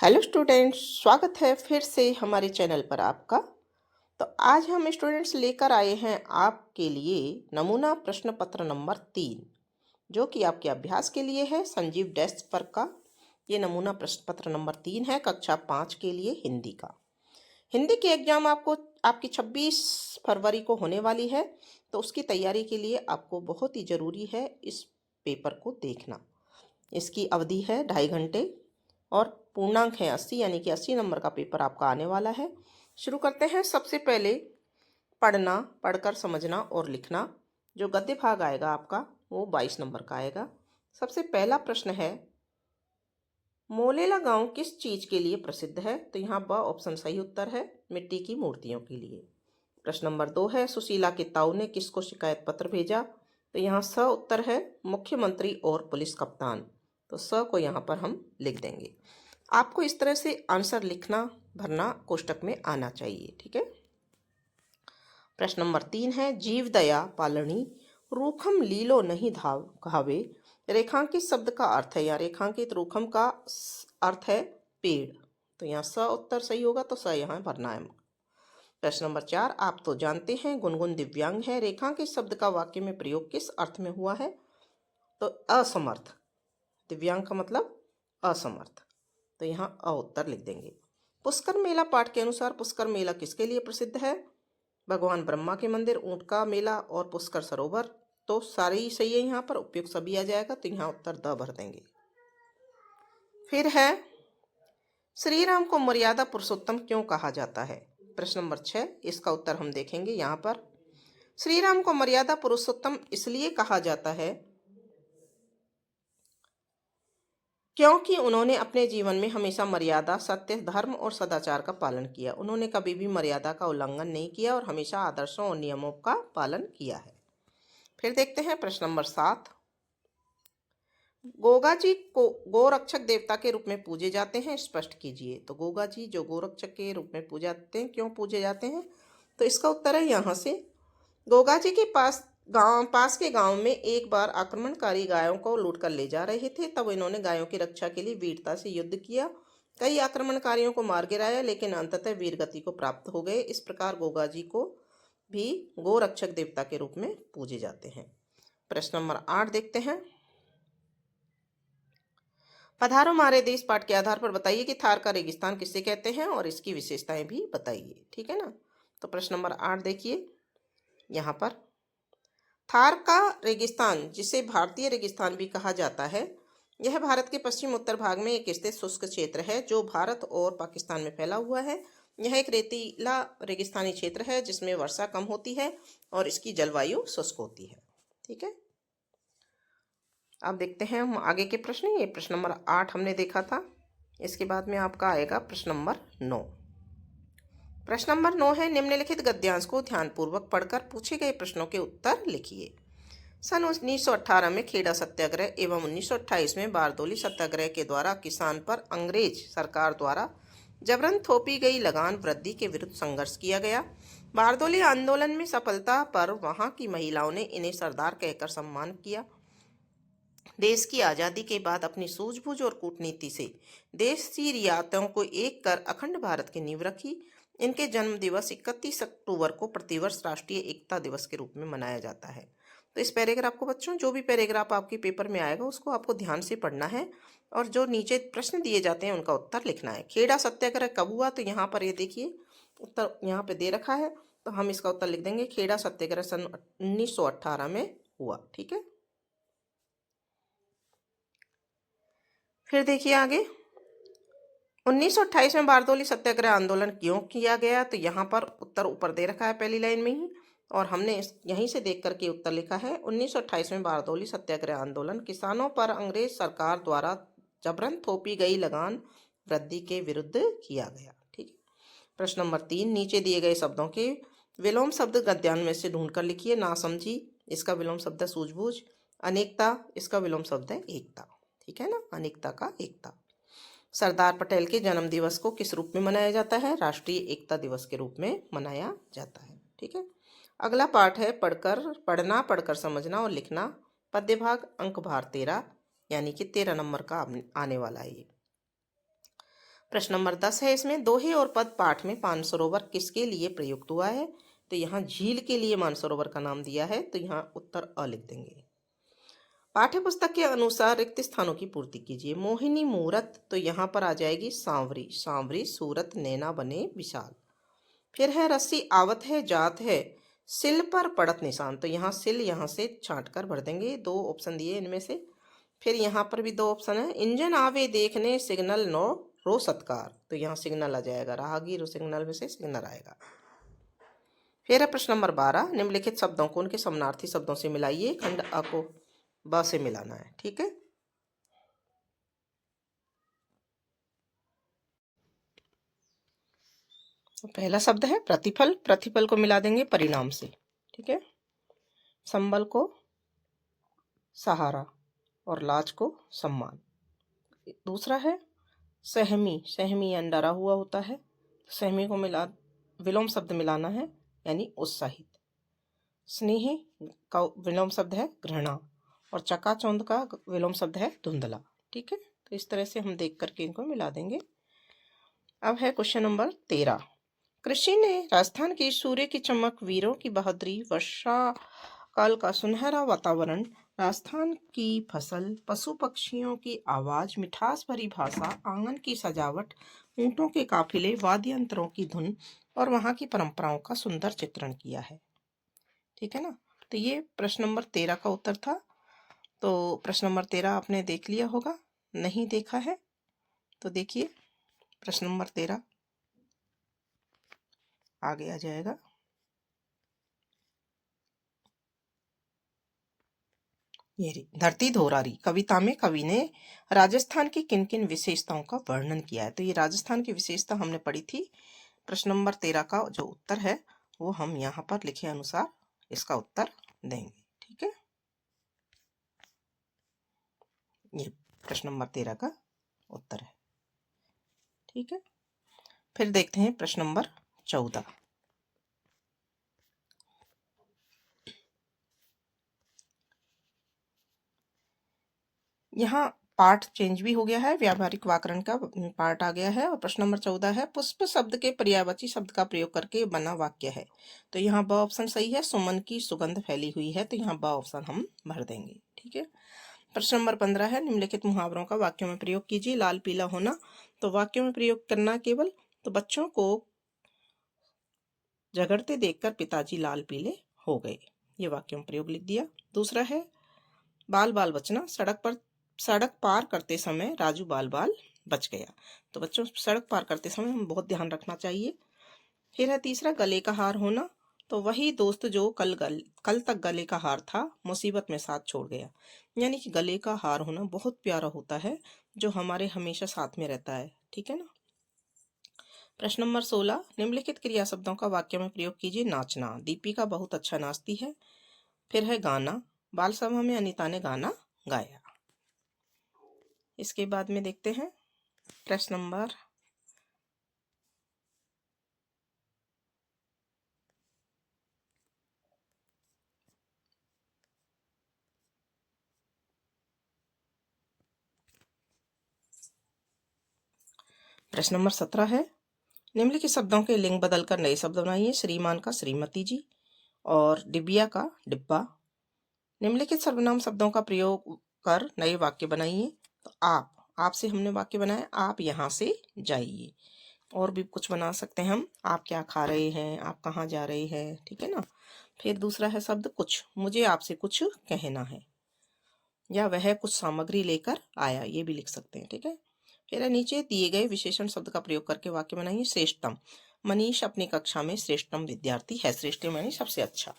Hello students, स्वागत है फिर से हमारे चैनल पर आपका। तो आज हम स्टूडेंट्स लेकर आए हैं आपके लिए नमूना प्रश्न पत्र नंबर 3, जो कि आपके अभ्यास के लिए है संजीव डेस्क पर का। ये नमूना प्रश्न पत्र नंबर 3 है कक्षा 5 के लिए हिंदी का। हिंदी की एग्जाम आपकी 26 फरवरी को होने वाली है, तो उसकी तैयारी के लिए आपको बहुत ही ज़रूरी है इस पेपर को देखना। इसकी अवधि है 2.5 घंटे और पूर्णांक है 80, यानी कि 80 नंबर का पेपर आपका आने वाला है। शुरू करते हैं। सबसे पहले पढ़ना, पढ़कर समझना और लिखना। जो गद्य भाग आएगा आपका वो 22 नंबर का आएगा। सबसे पहला प्रश्न है, मोलेला गांव किस चीज के लिए प्रसिद्ध है? तो यहाँ ब ऑप्शन सही उत्तर है, मिट्टी की मूर्तियों के लिए। प्रश्न नंबर 2 है, सुशीला के ताऊ ने किसको शिकायत पत्र भेजा? तो यहाँ स उत्तर है, मुख्यमंत्री और पुलिस कप्तान। तो स को यहाँ पर हम लिख देंगे। आपको इस तरह से आंसर लिखना भरना कोष्टक में आना चाहिए, ठीक है। प्रश्न नंबर 3 है, जीव दया पालनी रूखम लीलो नहीं धाव घावे। रेखांकित शब्द का अर्थ है, या रेखांकित रूखम का अर्थ है पेड़। तो यहाँ स उत्तर सही होगा, तो स यहाँ भरना है। प्रश्न नंबर 4, आप तो जानते हैं गुनगुन दिव्यांग है। रेखांकित शब्द का वाक्य में प्रयोग किस अर्थ में हुआ है? तो असमर्थ। दिव्यांग का मतलब असमर्थ, तो यहाँ अ उत्तर लिख देंगे। पुष्कर मेला पाठ के अनुसार पुष्कर मेला किसके लिए प्रसिद्ध है? भगवान ब्रह्मा के मंदिर, ऊंट का मेला और पुष्कर सरोवर। तो सारे ही सही है, यहाँ पर उपयुक्त सभी आ जाएगा, तो यहाँ उत्तर द भर देंगे। फिर है, श्री राम को मर्यादा पुरुषोत्तम क्यों कहा जाता है? प्रश्न नंबर 6, इसका उत्तर हम देखेंगे। यहाँ पर श्री राम को मर्यादा पुरुषोत्तम इसलिए कहा जाता है क्योंकि उन्होंने अपने जीवन में हमेशा मर्यादा, सत्य, धर्म और सदाचार का पालन किया। उन्होंने कभी भी मर्यादा का उल्लंघन नहीं किया और हमेशा आदर्शों और नियमों का पालन किया है। फिर देखते हैं प्रश्न नंबर 7, गोगा जी को गोरक्षक देवता के रूप में पूजे जाते हैं, स्पष्ट कीजिए। तो गोगा जी जो गोरक्षक के रूप में पूजे जाते हैं, क्यों पूजे जाते हैं? तो इसका उत्तर है यहाँ से, गोगा जी के पास के गांव में एक बार आक्रमणकारी गायों को लूटकर ले जा रहे थे। तब इन्होंने गायों की रक्षा के लिए वीरता से युद्ध किया, कई आक्रमणकारियों को मार गिराया, लेकिन अंततः वीरगति को प्राप्त हो गए। इस प्रकार गोगा जी को भी गोरक्षक देवता के रूप में पूजे जाते हैं। प्रश्न नंबर 8 देखते हैं, पधारो हमारे देश पाठ के आधार पर बताइए कि थार का रेगिस्तान किसे कहते हैं और इसकी विशेषताएं भी बताइए, ठीक है ना। तो प्रश्न नंबर 8 देखिए, यहाँ पर थार का रेगिस्तान, जिसे भारतीय रेगिस्तान भी कहा जाता है, यह भारत के पश्चिम उत्तर भाग में एक स्थित शुष्क क्षेत्र है जो भारत और पाकिस्तान में फैला हुआ है। यह एक रेतीला रेगिस्तानी क्षेत्र है जिसमें वर्षा कम होती है और इसकी जलवायु शुष्क होती है, ठीक है। अब देखते हैं हम आगे के प्रश्न। ये प्रश्न नंबर 8 हमने देखा था। इसके बाद में आपका आएगा प्रश्न नंबर 9। प्रश्न नंबर 9 है, निम्नलिखित गद्यांश को ध्यानपूर्वक पढ़कर पूछे गए प्रश्नों के उत्तर लिखिए। सन 1918 में खेड़ा सत्याग्रह एवं 1928 में बारदोली सत्याग्रह के द्वारा किसान पर अंग्रेज सरकार द्वारा जबरन थोपी गई लगान वृद्धि के विरुद्ध संघर्ष किया गया। बारदोली आंदोलन में सफलता पर वहां की महिलाओं ने इन्हें सरदार कहकर सम्मान किया। देश की आज़ादी के बाद अपनी सूझबूझ और कूटनीति से देशी रियासतों को एक कर अखंड भारत की नींव रखी। इनके जन्म दिवस 31 अक्टूबर को प्रतिवर्ष राष्ट्रीय एकता दिवस के रूप में मनाया जाता है। तो इस पैराग्राफ को बच्चों, जो भी पैराग्राफ आपके पेपर में आएगा उसको आपको ध्यान से पढ़ना है और जो नीचे प्रश्न दिए जाते हैं उनका उत्तर लिखना है। खेड़ा सत्याग्रह कब हुआ? तो यहाँ पर ये देखिए उत्तर यहाँ पे दे रखा है, तो हम इसका उत्तर लिख देंगे, खेड़ा सत्याग्रह सन 1918 में हुआ, ठीक है। फिर देखिए आगे, 1928 में बारदोली सत्याग्रह आंदोलन क्यों किया गया? तो यहाँ पर उत्तर ऊपर दे रखा है पहली लाइन में ही, और हमने यहीं से देख करके उत्तर लिखा है। 1928 में बारदोली सत्याग्रह आंदोलन किसानों पर अंग्रेज सरकार द्वारा जबरन थोपी गई लगान वृद्धि के विरुद्ध किया गया, ठीक है। प्रश्न नंबर 3, नीचे दिए गए शब्दों के विलोम शब्द गद्यांश में से ढूंढ कर लिखिए। नासमझी, इसका विलोम शब्द है सूझबूझ। अनेकता, इसका विलोम शब्द है एकता, ठीक है ना, अनेकता का एकता। सरदार पटेल के जन्म दिवस को किस रूप में मनाया जाता है? राष्ट्रीय एकता दिवस के रूप में मनाया जाता है, ठीक है। अगला पाठ है पढ़ना, पढ़कर समझना और लिखना। पद्य भाग, अंक भार 13, यानी कि 13 नंबर का आने वाला है ये। प्रश्न नंबर 10 है इसमें, दोहे और पद पाठ में मानसरोवर किसके लिए प्रयुक्त हुआ है? तो यहाँ झील के लिए मानसरोवर का नाम दिया है, तो यहाँ उत्तर अ लिख देंगे। पाठ्य पुस्तक के अनुसार रिक्त स्थानों की पूर्ति कीजिए। मोहिनी मूरत, तो यहाँ पर आ जाएगी सांवरी, सांवरी सूरत नैना बने विशाल। फिर है रस्सी आवत है जात है, सिल पर पड़त निशान, तो यहाँ सिल यहाँ से छांट कर भर देंगे, 2 ऑप्शन दिए इनमें से। फिर यहाँ पर भी 2 ऑप्शन है, इंजन आवे देखने सिग्नल नो रो सत्कार, तो यहाँ सिग्नल आ जाएगा, राहगीर सिग्नल में से सिग्नल आएगा। फिर है प्रश्न नंबर 12, निम्नलिखित शब्दों को उनके समानार्थी शब्दों से मिलाइए, खंड अ को ब से मिलाना है, ठीक है। तो पहला शब्द है प्रतिफल, प्रतिफल को मिला देंगे परिणाम से, ठीक है। संबल को सहारा और लाज को सम्मान। दूसरा है सहमी, सहमी यानी डरा हुआ होता है, सहमी को मिला विलोम शब्द मिलाना है, यानी उत्साहित। स्नेही का विलोम शब्द है घृणा, और चकाचौंध का विलोम शब्द है धुंधला, ठीक है। तो इस तरह से हम देख करके इनको मिला देंगे। अब है क्वेश्चन नंबर 13, कृषि ने राजस्थान की सूर्य की चमक, वीरों की बहादुरी, वर्षा काल का सुनहरा वातावरण, राजस्थान की फसल, पशु पक्षियों की आवाज, मिठास भरी भाषा, आंगन की सजावट, ऊंटों के काफिले, वाद्य यंत्रों की धुन और वहां की परंपराओं का सुंदर चित्रण किया है, ठीक है ना। तो ये प्रश्न नंबर 13 का उत्तर था। तो प्रश्न नंबर 13 आपने देख लिया होगा, नहीं देखा है तो देखिए प्रश्न नंबर 13 आगे आ जाएगा। ये धरती धोरारी कविता में कवि ने राजस्थान की किन किन विशेषताओं का वर्णन किया है? तो ये राजस्थान की विशेषता हमने पढ़ी थी। प्रश्न नंबर 13 का जो उत्तर है वो हम यहाँ पर लिखे अनुसार इसका उत्तर देंगे, ठीक है। ये प्रश्न नंबर 13 का उत्तर है, ठीक है। फिर देखते हैं प्रश्न नंबर 14। यहाँ पार्ट चेंज भी हो गया है, व्यावहारिक व्याकरण का पार्ट आ गया है। और प्रश्न नंबर 14 है, पुष्प शब्द के पर्यायवाची शब्द का प्रयोग करके बना वाक्य है। तो यहाँ ब ऑप्शन सही है, सुमन की सुगंध फैली हुई है, तो यहाँ ब ऑप्शन हम भर देंगे, ठीक है। प्रश्न नंबर 15 है, निम्नलिखित मुहावरों का वाक्यों में प्रयोग कीजिए। लाल पीला होना, तो वाक्यों में प्रयोग करना केवल, तो बच्चों को झगड़ते देखकर पिताजी लाल पीले हो गए, ये वाक्यों में प्रयोग लिख दिया। दूसरा है बाल बाल बचना, सड़क पार करते समय राजू बाल बाल बच गया, तो बच्चों सड़क पार करते समय हम बहुत ध्यान रखना चाहिए। फिर है तीसरा गले का हार होना, तो वही दोस्त जो कल तक गले का हार था मुसीबत में साथ छोड़ गया, यानी कि गले का हार होना बहुत प्यारा होता है जो हमारे हमेशा साथ में रहता है, ठीक है ना। प्रश्न नंबर 16, निम्नलिखित क्रिया शब्दों का वाक्य में प्रयोग कीजिए। नाचना, दीपिका बहुत अच्छा नाचती है। फिर है गाना, बाल सभा में अनीता ने गाना गाया। इसके बाद में देखते हैं प्रश्न नंबर 17 है, निम्नलिखित शब्दों के लिंग बदलकर नए शब्द बनाइए। श्रीमान का श्रीमती जी और डिबिया का डिब्बा। निम्नलिखित सर्वनाम शब्दों का प्रयोग कर नए वाक्य बनाइए। तो आप से हमने वाक्य बनाया, आप यहाँ से जाइए। और भी कुछ बना सकते हैं हम, आप क्या खा रहे हैं, आप कहाँ जा रहे हैं, ठीक है ना। फिर दूसरा है शब्द कुछ, मुझे आपसे कुछ कहना है, या वह कुछ सामग्री लेकर आया, ये भी लिख सकते हैं, ठीक है। फिर नीचे दिए गए विशेषण शब्द का प्रयोग करके वाक्य बनाइए। श्रेष्ठतम, मनीष अपनी कक्षा में श्रेष्ठतम विद्यार्थी है, श्रेष्ठ यानी सबसे अच्छा।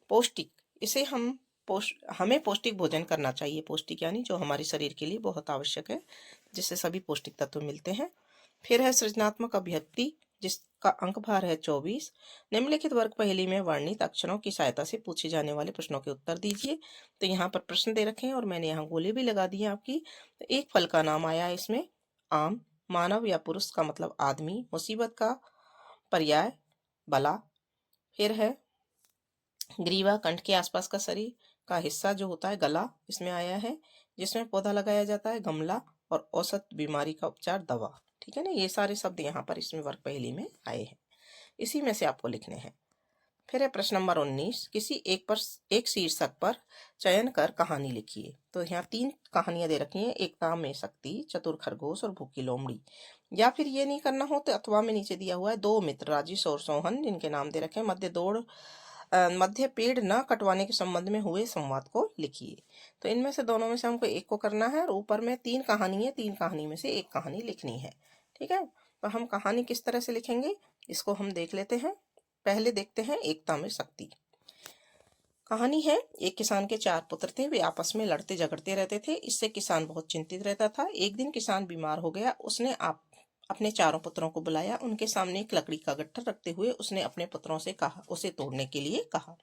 पौष्टिक, इसे हमें पौष्टिक भोजन करना चाहिए, पौष्टिक यानी जो हमारे शरीर के लिए बहुत आवश्यक है, जिससे सभी पौष्टिक तत्व मिलते हैं। फिर है सृजनात्मक अभिव्यक्ति, जिसका अंक भार है 24। निम्नलिखित वर्ग पहेली में वर्णित अक्षरों की सहायता से पूछे जाने वाले प्रश्नों के उत्तर दीजिए। तो यहाँ पर प्रश्न दे रखे हैं और मैंने यहाँ गोले भी लगा दिए आपकी। तो एक फल का नाम आया है इसमें आम, मानव या पुरुष का मतलब आदमी, मुसीबत का पर्याय बला। फिर है ग्रीवा, कंठ के आसपास का शरीर का हिस्सा जो होता है गला, इसमें आया है। जिसमें पौधा लगाया जाता है गमला। और औसत बीमारी का उपचार दवा। ठीक है ना, ये सारे शब्द यहाँ पर इसमें वर्ग पहेली में आए हैं, इसी में से आपको लिखने हैं। फिर है प्रश्न नंबर 19, किसी एक शीर्षक पर चयन कर कहानी लिखिए। तो यहाँ 3 कहानियां दे रखी हैं, एकता में शक्ति, चतुर खरगोश और भूखी लोमड़ी। या फिर ये नहीं करना हो तो अथवा में नीचे दिया हुआ है 2 मित्र राजेश और सोहन, जिनके नाम दे रखे हैं, मध्य पेड़ न कटवाने के संबंध में हुए संवाद को लिखिए। तो इनमें से दोनों में से हमको एक को करना है, और ऊपर में 3 कहानी है, 3 कहानी में से एक कहानी लिखनी है। ठीक है, तो हम कहानी किस तरह से लिखेंगे इसको हम देख लेते हैं। पहले देखते हैं एकता में शक्ति। कहानी है, एक किसान के 4 पुत्र थे, वे आपस में लड़ते झगड़ते रहते थे। इससे किसान बहुत चिंतित रहता था। एक दिन किसान बीमार हो गया। उसने अपने चारों पुत्रों को बुलाया। उनके सामने एक लकड़ी का गट्ठर रखते हुए उसने अपने पुत्रों से कहा, उसे तोड़ने के लिए कहा,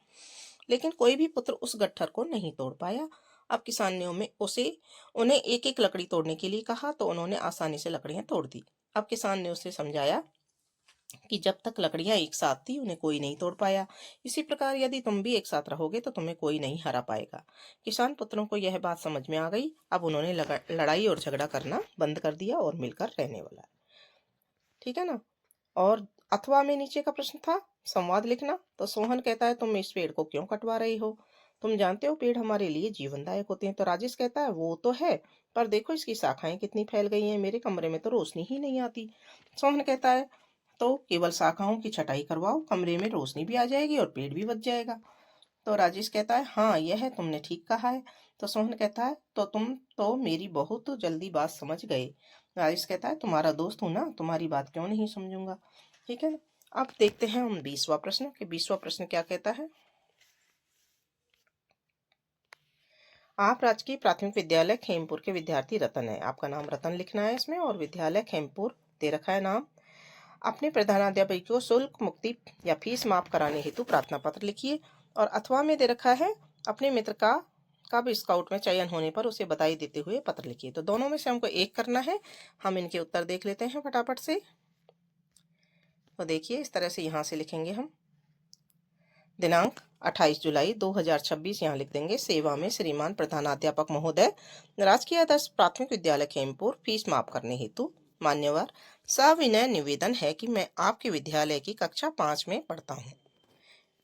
लेकिन कोई भी पुत्र उस गट्ठर को नहीं तोड़ पाया। अब किसान ने उन्हें एक एक लकड़ी तोड़ने के लिए कहा, तो उन्होंने आसानी से लकड़ियां तोड़ दी। अब किसान ने उसे समझाया कि जब तक लकड़ियां एक साथ थी उन्हें कोई नहीं तोड़ पाया। इसी प्रकार यदि तुम भी एक साथ रहोगे तो तुम्हें कोई नहीं हरा पाएगा। किसान पुत्रों को यह बात समझ में आ गई। अब उन्होंने लड़ाई और झगड़ा करना बंद कर दिया और मिलकर रहने वाला। ठीक है ना। और अथवा में नीचे का प्रश्न था संवाद लिखना। तो सोहन कहता है, तुम इस पेड़ को क्यों कटवा रही हो? तुम जानते हो पेड़ हमारे लिए जीवनदायक होते हैं। तो राजेश कहता है, वो तो है, पर देखो इसकी शाखाएं कितनी फैल गई हैं, मेरे कमरे में तो रोशनी ही नहीं आती। सोहन कहता है, तो केवल शाखाओं की छटाई करवाओ, कमरे में रोशनी भी आ जाएगी और पेड़ भी बच जाएगा। तो राजेश कहता है, हाँ यह तुमने ठीक कहा है। तो सोहन कहता है, तो तुम तो मेरी बहुत जल्दी बात समझ गए। राजेश कहता है, तुम्हारा दोस्त हूं ना, तुम्हारी बात क्यों नहीं समझूंगा। ठीक है, अब देखते हैं हम 20वां प्रश्न कि 20वां प्रश्न क्या कहता है। आप राजकीय प्राथमिक विद्यालय खेमपुर के विद्यार्थी रतन है। आपका नाम रतन लिखना है इसमें, और विद्यालय खेमपुर दे रखा है नाम। अपने प्रधानाध्यापक को शुल्क मुक्ति या फीस माफ कराने हेतु प्रार्थना पत्र लिखिए। और अथवा में दे रखा है, अपने मित्र का कब स्काउट में चयन होने पर उसे बधाई देते हुए पत्र लिखिए। तो दोनों में से हमको एक करना है। हम इनके उत्तर देख लेते हैं फटाफट से। तो देखिए इस तरह से यहाँ से लिखेंगे हम। दिनांक 28 जुलाई 2026 यहाँ लिख देंगे। सेवा में श्रीमान प्रधानाध्यापक महोदय, राजकीय आदर्श प्राथमिक विद्यालय खेमपुर, फीस माफ करने हेतु मान्यवर सविनय निवेदन है कि मैं आपके विद्यालय की कक्षा 5 में पढ़ता हूँ।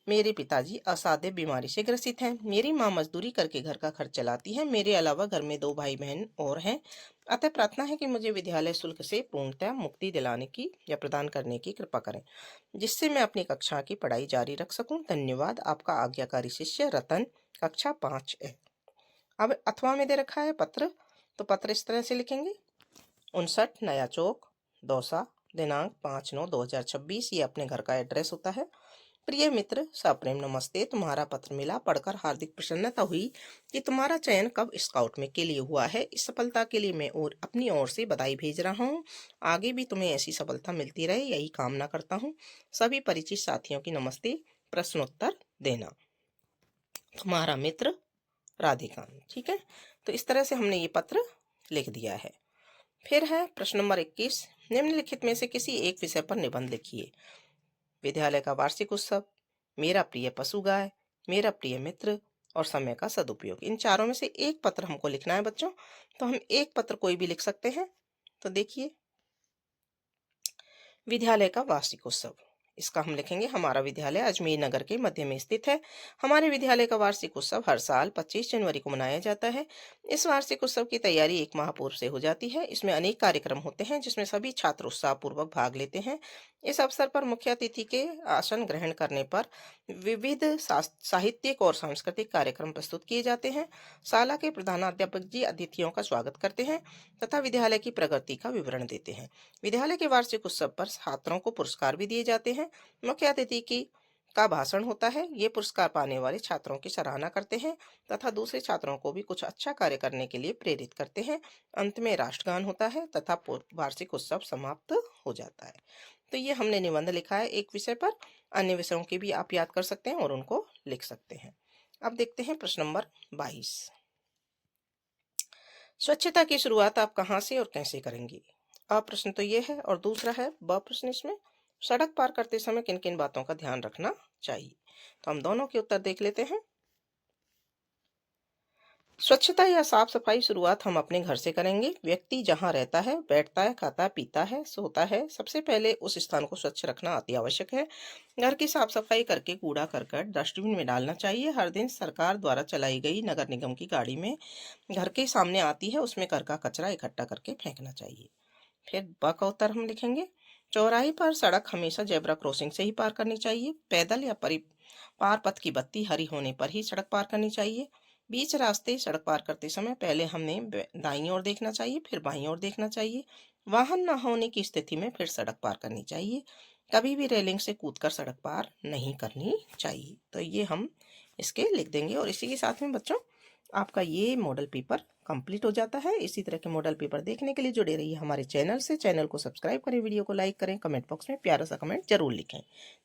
मेरे पिताजी असाध्य बीमारी से ग्रसित हैं। मेरी माँ मजदूरी करके घर का खर्च चलाती है। मेरे अलावा घर में 2 भाई बहन और हैं। अतः प्रार्थना है कि मुझे विद्यालय शुल्क से पूर्णतः मुक्ति दिलाने की या प्रदान करने की कृपा करें, जिससे मैं अपनी कक्षा की पढ़ाई जारी रख सकूं। धन्यवाद, आपका आज्ञाकारी शिष्य रतन, कक्षा 5 है। अब अथवा में दे रखा है पत्र। तो पत्र इस तरह से लिखेंगे। 59 नया चौक, दौसा, दिनांक 5/9/2026। ये अपने घर का एड्रेस होता है। प्रिय मित्र, सप्रेम नमस्ते। तुम्हारा पत्र मिला, पढ़कर हार्दिक प्रसन्नता हुई कि तुम्हारा चयन कब स्काउट में के लिए हुआ है। इस सफलता के लिए मैं अपनी ओर से बधाई भेज रहा हूँ। आगे भी तुम्हें ऐसी सफलता मिलती रहे, यही कामना करता हूँ। सभी परिचित साथियों की नमस्ते, प्रश्नोत्तर देना। तुम्हारा मित्र राधिका। ठीक है, तो इस तरह से हमने ये पत्र लिख दिया है। फिर है प्रश्न नंबर 21, निम्नलिखित में से किसी एक विषय पर निबंध लिखिए। विद्यालय का वार्षिक उत्सव, मेरा प्रिय पशु गाय, मेरा प्रिय मित्र और समय का सदुपयोग। इन चारों में से एक पत्र हमको लिखना है बच्चों। तो हम एक पत्र कोई भी लिख सकते हैं। तो देखिए, विद्यालय का वार्षिक उत्सव, इसका हम लिखेंगे, हमारा विद्यालय अजमेर नगर के मध्य में स्थित है। हमारे विद्यालय का वार्षिक उत्सव हर साल 25 जनवरी को मनाया जाता है। इस वार्षिक उत्सव की तैयारी 1 माह पूर्व से हो जाती है। इसमें अनेक कार्यक्रम होते हैं जिसमें सभी छात्र उत्साह पूर्वक भाग लेते हैं। इस अवसर पर मुख्य अतिथि के आसन ग्रहण करने पर विविध साहित्यिक और सांस्कृतिक कार्यक्रम प्रस्तुत किए जाते हैं। शाला के प्रधानाध्यापक जी अतिथियों का स्वागत करते हैं तथा विद्यालय की प्रगति का विवरण देते हैं। विद्यालय के वार्षिक उत्सव पर छात्रों को पुरस्कार भी दिए जाते हैं। मुख्य अतिथि का भाषण होता है। ये पुरस्कार पाने वाले छात्रों की सराहना करते हैं तथा दूसरे छात्रों को भी कुछ अच्छा कार्य करने के लिए प्रेरित करते हैं। अंत में राष्ट्रगान होता है तथा वार्षिक उत्सव समाप्त हो जाता है। तो ये हमने निबंध लिखा है एक विषय पर। अन्य विषयों की भी आप याद कर सकते हैं और उनको लिख सकते हैं। अब देखते हैं प्रश्न नंबर 22, स्वच्छता की शुरुआत आप कहाँ से और कैसे करेंगे। अ प्रश्न तो ये है, और दूसरा है ब प्रश्न, इसमें सड़क पार करते समय किन किन बातों का ध्यान रखना चाहिए। तो हम दोनों के उत्तर देख लेते हैं। स्वच्छता या साफ सफाई शुरुआत हम अपने घर से करेंगे। व्यक्ति जहाँ रहता है, बैठता है, खाता है, पीता है, सोता है, सबसे पहले उस स्थान को स्वच्छ रखना अति आवश्यक है। घर की साफ सफाई करके कूड़ा करकट डस्टबिन में डालना चाहिए। हर दिन सरकार द्वारा चलाई गई नगर निगम की गाड़ी में घर के सामने आती है, उसमें घर का कचरा इकट्ठा करके फेंकना चाहिए। फिर ब का उत्तर हम लिखेंगे। चौराहे पर सड़क हमेशा जेब्रा क्रॉसिंग से ही पार करनी चाहिए। पैदल या पार पथ की बत्ती हरी होने पर ही सड़क पार करनी चाहिए। बीच रास्ते सड़क पार करते समय पहले हमें दाईं ओर देखना चाहिए, फिर बाईं ओर देखना चाहिए। वाहन न होने की स्थिति में फिर सड़क पार करनी चाहिए। कभी भी रेलिंग से कूदकर सड़क पार नहीं करनी चाहिए। तो ये हम इसके लिख देंगे और इसी के साथ में बच्चों आपका ये मॉडल पेपर कंप्लीट हो जाता है। इसी तरह के मॉडल पेपर देखने के लिए जुड़े रहिए हमारे चैनल से। चैनल को सब्सक्राइब करें, वीडियो को लाइक करें, कमेंट बॉक्स में प्यारा सा कमेंट जरूर लिखें।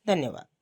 धन्यवाद।